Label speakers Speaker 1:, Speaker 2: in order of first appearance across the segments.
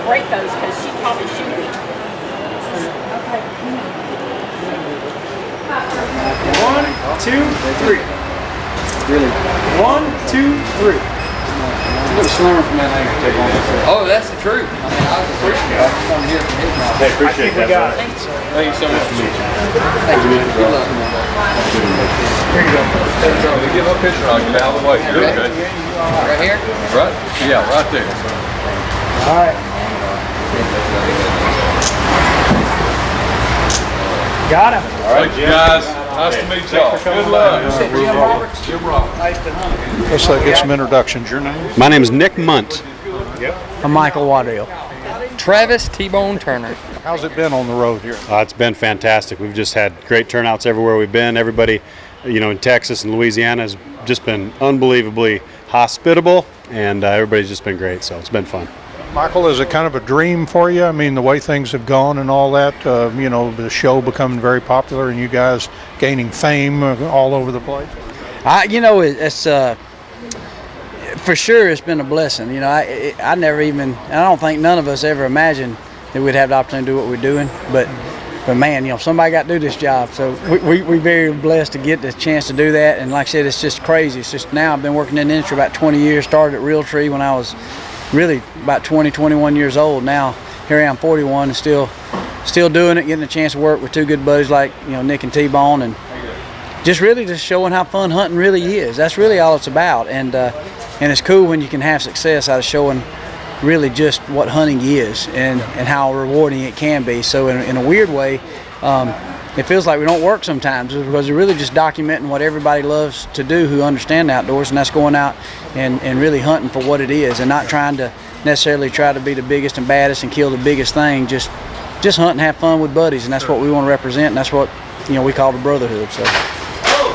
Speaker 1: don't break those because she probably shoot me. Okay.
Speaker 2: 1, 2, 3.
Speaker 3: Really?
Speaker 2: 1, 2, 3.
Speaker 3: A little slimmer from that angle to take on this.
Speaker 4: Oh, that's the truth.
Speaker 3: I mean, I was appreciative. I just want to hear from his mouth.
Speaker 2: Hey, appreciate that. Got it.
Speaker 3: Thank you so much. Thank you, man. Good luck.
Speaker 2: Here you go.
Speaker 5: Give a picture, I'll get out of the way. You're okay.
Speaker 3: Right here?
Speaker 5: Right? Yeah, right there.
Speaker 2: All right. Got him.
Speaker 5: Thank you, guys. Nice to meet y'all. Good luck.
Speaker 3: Jim Roberts. Nice to hunt.
Speaker 6: Let's get some introductions. Your name?
Speaker 7: My name is Nick Munt.
Speaker 2: I'm Michael Waddell.
Speaker 4: Travis T-Bone Turner.
Speaker 6: How's it been on the road here?
Speaker 7: It's been fantastic. We've just had great turnouts everywhere we've been. Everybody, in Texas and Louisiana has just been unbelievably hospitable, and everybody's just been great, so it's been fun.
Speaker 6: Michael, is it kind of a dream for you? I mean, the way things have gone and all that, the show becoming very popular and you guys gaining fame all over the place?
Speaker 2: It's for sure it's been a blessing. I never even, I don't think none of us ever imagined that we'd have the opportunity to do what we're doing, but man, somebody got to do this job, so we're very blessed to get the chance to do that. And like I said, it's just crazy. It's just now I've been working in the industry about 20 years, started at Realtree when I was really about 20, 21 years old. Now here I am, 41, and still doing it, getting a chance to work with two good buddies like Nick and T-Bone, and just showing how fun hunting really is. That's really all it's about, and it's cool when you can have success out of showing really just what hunting is and how rewarding it can be. So in a weird way, it feels like we don't work sometimes because we're really just documenting what everybody loves to do who understand the outdoors, and that's going out and really hunting for what it is and not trying to necessarily try to be the biggest and baddest and kill the biggest thing. Just hunt and have fun with buddies, and that's what we want to represent, and that's what we call the brotherhood. So.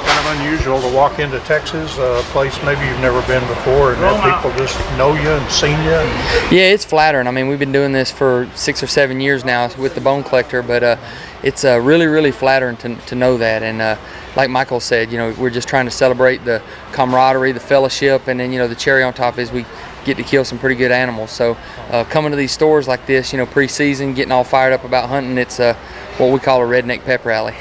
Speaker 6: Kind of unusual to walk into Texas, a place maybe you've never been before, and then people just know you and seen you.
Speaker 4: Yeah, it's flattering. I mean, we've been doing this for 6 or 7 years now with the Bone Collector, but it's really, really flattering to know that. And like Michael said, we're just trying to celebrate the camaraderie, the fellowship, and then the cherry on top is we get to kill some pretty good animals. So coming to these stores like this, pre-season, getting all fired up about hunting, it's what we call a redneck pep rally.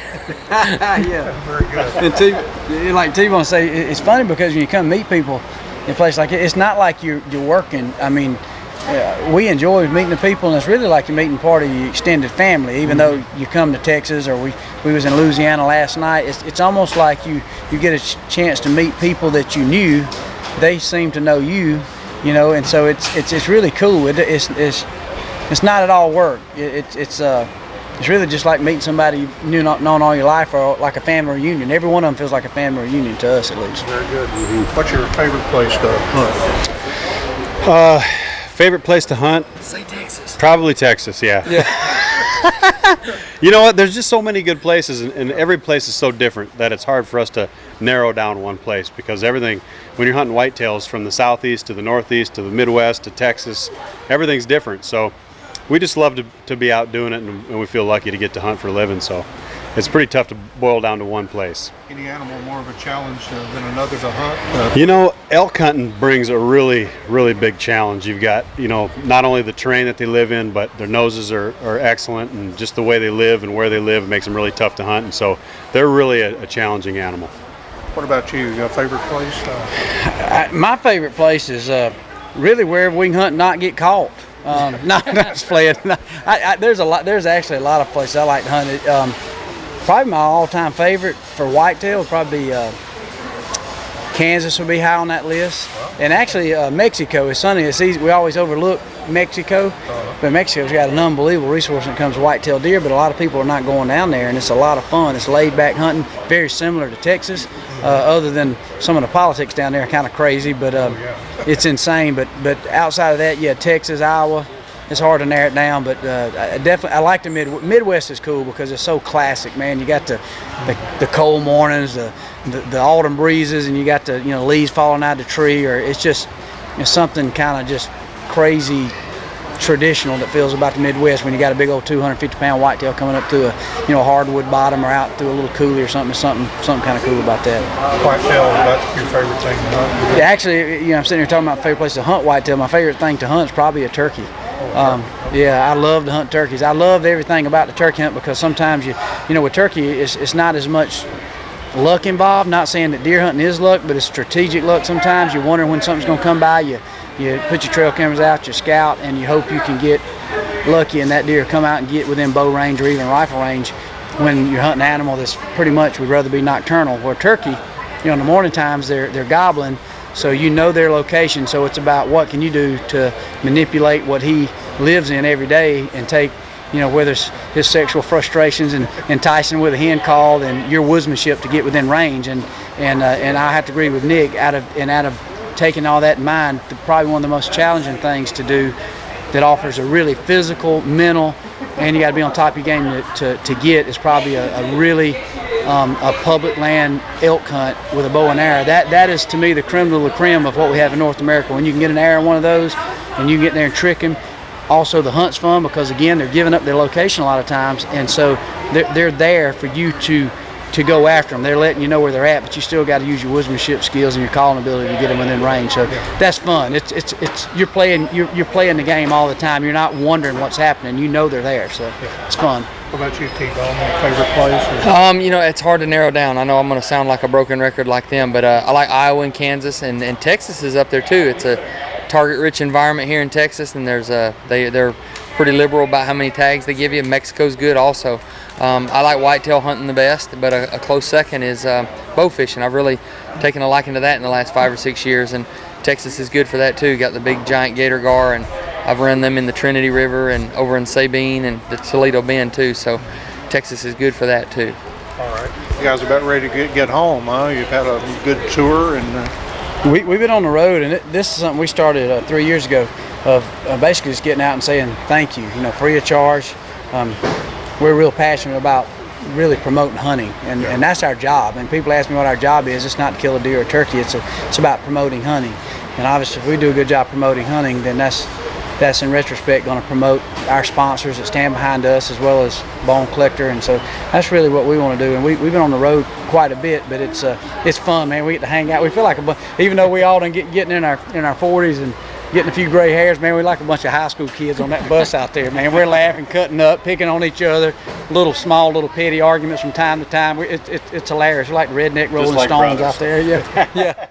Speaker 2: Yeah,
Speaker 6: Very good.
Speaker 2: And like T-Bone say, it's funny because when you come meet people in a place like it, it's not like you're working. I mean, we enjoy meeting the people, and it's really like you're meeting part of your extended family. Even though you come to Texas, or we was in Louisiana last night, it's almost like you get a chance to meet people that you knew. They seem to know you, and so it's really cool. It's not at all work. It's really just like meeting somebody you've known all your life, or like a family reunion. Every one of them feels like a family reunion to us, at least.
Speaker 6: Very good. What's your favorite place to hunt?
Speaker 7: Favorite place to hunt?
Speaker 4: Say Texas.
Speaker 7: Probably Texas, yeah. You know what? There's just so many good places, and every place is so different that it's hard for us to narrow down one place, because everything, when you're hunting whitetails from the southeast to the northeast to the Midwest to Texas, everything's different. So we just love to be out doing it, and we feel lucky to get to hunt for a living. So it's pretty tough to boil down to one place.
Speaker 6: Any animal more of a challenge than another to hunt?
Speaker 7: Elk hunting brings a really, really big challenge. You've got, not only the terrain that they live in, but their noses are excellent, and just the way they live and where they live makes them really tough to hunt. And so they're really a challenging animal.
Speaker 6: What about you? Your favorite place?
Speaker 2: My favorite place is really wherever we can hunt and not get caught. No, just playing. There's actually a lot of places I like to hunt. Probably my all-time favorite for whitetail would probably be Kansas would be high on that list. And actually Mexico is sunny. It's easy. We always overlook Mexico, but Mexico's got an unbelievable resource when it comes to whitetail deer, but a lot of people are not going down there, and it's a lot of fun. It's laid-back hunting, very similar to Texas, other than some of the politics down there are kind of crazy, but it's insane. But outside of that, yeah, Texas, Iowa, it's hard to narrow it down, but I like the Midwest is cool because it's so classic, man. You got the cold mornings, the autumn breezes, and you got the leaves falling out of the tree, or it's just something kind of just crazy traditional that feels about the Midwest when you got a big old 250-pound whitetail coming up to a hardwood bottom or out through a little coulee or something kind of cool about that.
Speaker 6: Whitetail, that's your favorite thing to hunt?
Speaker 2: Yeah, actually, I'm sitting here talking about favorite place to hunt whitetail. My favorite thing to hunt is probably a turkey. Yeah, I love to hunt turkeys. I love everything about the turkey hunt because sometimes you know, with turkey, it's not as much luck involved. Not saying that deer hunting is luck, but it's strategic luck. Sometimes you're wondering when something's going to come by. You put your trail cameras out, you scout, and you hope you can get lucky and that deer come out and get within bow range or even rifle range when you're hunting an animal that's pretty much would rather be nocturnal. Where turkey, you know, in the morning times they're gobbling, so you know their location. So it's about what can you do to manipulate what he lives in every day and take, you know, whether it's his sexual frustrations and enticing with a hen call and your woodsmanship to get within range. And I have to agree with Nick, out of taking all that in mind, probably one of the most challenging things to do that offers a really physical, mental, and you got to be on top of your game to get is probably a really a public land elk hunt with a bow and arrow. That is to me the creme de la creme of what we have in North America. When you can get an arrow in one of those and you can get in there and trick him. Also, the hunt's fun because again they're giving up their location a lot of times, and so they're there for you to go after them. They're letting you know where they're at, but you still got to use your woodsmanship skills and your calling ability to get them within range. So that's fun. It's you're playing the game all the time. You're not wondering what's happening. You know they're there, so it's fun.
Speaker 6: What about you, T-Bone? Favorite place?
Speaker 4: You know, it's hard to narrow down. I know I'm going to sound like a broken record like them, but I like Iowa and Kansas, and Texas is up there too. It's a target-rich environment here in Texas, and there's they're pretty liberal about how many tags they give you. Mexico's good also. I like whitetail hunting the best, but a close second is bow fishing. I've really taken a liking to that in the last 5 or 6 years, and Texas is good for that too. Got the big giant gator gar, and I've run them in the Trinity River and over in Sabine and the Toledo Bend too. So Texas is good for that too.
Speaker 6: All right, you guys are about ready to get home, huh? You've had a good tour, and
Speaker 2: we've been on the road, and this is something we started 3 years ago of basically just getting out and saying thank you, you know, free of charge. We're real passionate about really promoting hunting, and that's our job. And people ask me what our job is. It's not to kill a deer or a turkey. It's about promoting hunting. And obviously, if we do a good job promoting hunting, then that's in retrospect going to promote our sponsors that stand behind us as well as Bone Collector. And so that's really what we want to do. And we've been on the road quite a bit, but it's fun, man. We get to hang out. We feel like even though we all done getting in our 40s and getting a few gray hairs, man, we like a bunch of high school kids on that bus out there, man. We're laughing, cutting up, picking on each other, little petty arguments from time to time. It's hilarious. We're like redneck Rolling Stones out there. Yeah.